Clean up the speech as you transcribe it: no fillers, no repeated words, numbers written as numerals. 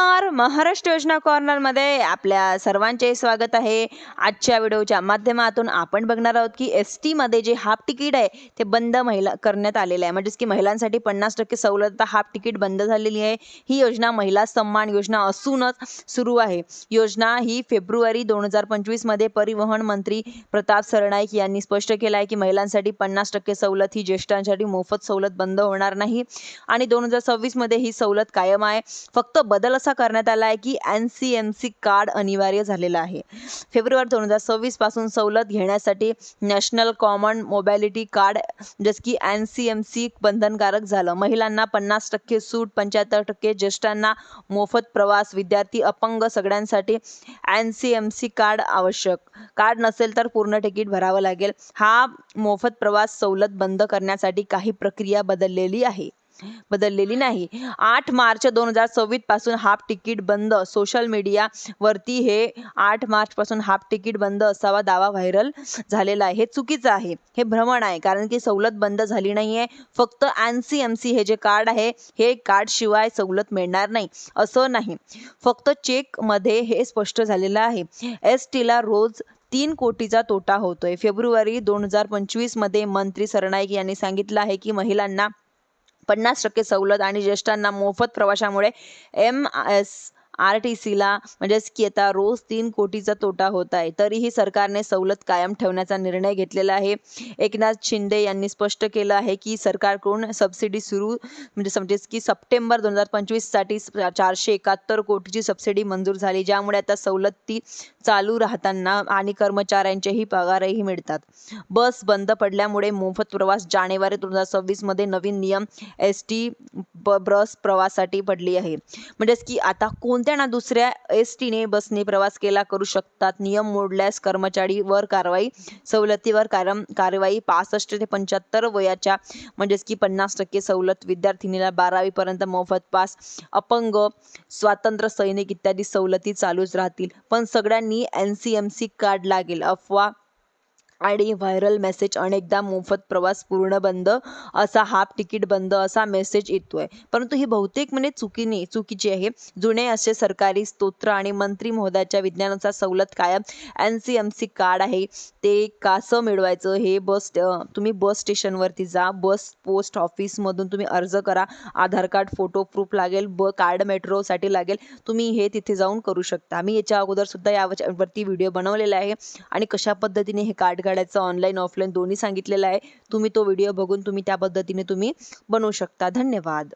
नमस्कार. महाराष्ट्र योजना कॉर्नरमध्ये आपल्या सर्वांचे स्वागत आहे. आजच्या व्हिडिओच्या माध्यमातून आपण बघणार आहोत की एस-टीमध्ये जे हाफ तिकीट आहे ते बंद करण्यात आलेलं आहे. म्हणजेच की महिलांसाठी 50% सवलत, आता हाफ तिकीट बंद झालेली आहे. ही योजना महिला सन्मान योजना असूनच सुरू आहे. योजना ही फेब्रुवारी 2025 मध्ये परिवहन मंत्री प्रताप सरनाईक यांनी स्पष्ट केलं आहे की महिलांसाठी 50% सवलत ही ज्येष्ठांसाठी मोफत सवलत बंद होणार नाही आणि 2026 मध्ये ही सवलत कायम आहे. फक्त बदल असा करण्यात आला आहे की NCMC कार्ड अनिवार्य झालेलं आहे. फेब्रुवारी 2026 पासून सवलत घेण्यासाठी नॅशनल कॉमन मोबॅलिटी कार्ड जस की NCMC बंधनकारक झालं. महिलांना 50% सूट, 75% ज्येष्ठांना मोफत प्रवास, विद्यार्थी, अपंग सगळ्यांसाठी NCMC कार्ड आवश्यक. कार्ड नसेल तर पूर्ण तिकीट भरावं लागेल. हा मोफत प्रवास सवलत बंद करण्यासाठी काही प्रक्रिया बदललेली नाही. 8 मार्च 2026 पासून हाफ तिकीट बंद. सोशल मीडिया वरती हे 8 मार्च पासून हाफ तिकीट बंद असावा दावा व्हायरल झालेला आहे. हे चुकीचं आहे, हे भ्रमण आहे, कारण की सवलत बंद झाली नाहीये. फक्त NCMC हे जे कार्ड आहे, हे कार्ड शिवाय सवलत मिळणार नाही असं नाही. फक्त चेक मध्ये हे स्पष्ट झालेलं आहे. एस-टीला रोज 3 कोटीचा तोटा होतोय. फेब्रुवारी 2025 मध्ये मंत्री सरनाईक यांनी सांगितलं आहे की महिलांना 50% सवलत आणि ज्येष्ठांना मोफत प्रवासामुळे MSRTCला म्हणजेच की आता रोज 3 कोटीचा तोटा होत आहे. तरीही सरकारने सवलत कायम ठेवण्याचा निर्णय घेतलेला आहे. एकनाथ शिंदे यांनी स्पष्ट केलं आहे की सरकारकडून सबसिडी सुरू म्हणजेच की सप्टेंबर 2025 साठी 471 कोटीची सबसिडी मंजूर झाली, ज्यामुळे आता सवलती चालू राहताना आणि कर्मचाऱ्यांचेही पगारही मिळतात. बस बंद पडल्यामुळे मोफत प्रवास जानेवारी 2026 मध्ये नवीन नियम एस-टी बस प्रवासासाठी पडली आहे. म्हणजेच की आता कोणत्या ना दुसऱ्या एस-टीने बसने प्रवास केला करू शकतात. नियम मोडल्यास कर्मचारीवर कारवाई. सवलतीवर कारवाई 65 ते 75 वयाच्या म्हणजेच की 50% सवलत. विद्यार्थिनीला 12वी पर्यंत मोफत पास. अपंग, स्वातंत्र्य सैनिक इत्यादी सवलती चालूच राहतील, पण सगळ्यांनी NCMC कार्ड लागेल. अफवा आणि व्हायरल मेसेज अनेकदा मोफत प्रवास पूर्ण बंद, असा हाफ तिकीट बंद असा मेसेज येतोय, परंतु ही बहुतेक चुकीची आहे. जुने असे सरकारी स्तोत्र आणि मंत्री महोदयाच्या विज्ञानानुसार सवलत कायम. NCMC कार्ड आहे ते कसं मिळवायचं हे तुम्ही बस स्टेशनवरती जा, बस पोस्ट ऑफिस मधून तुम्ही अर्ज करा. आधार कार्ड, फोटो प्रूफ लागेल, कार्ड मेट्रोसाठी लागेल. तुम्ही हे तिथे जाऊन करू शकता. मी याच्या अगोदर सुद्धा यावरती व्हिडिओ बनवलेला आहे आणि कशा पद्धतीने हे कार्ड काढायचं ऑनलाईन ऑफलाईन दोन्ही सांगितलेलं आहे. तुम्ही तो व्हिडिओ बघून तुम्ही त्या पद्धतीने बनवू शकता. धन्यवाद.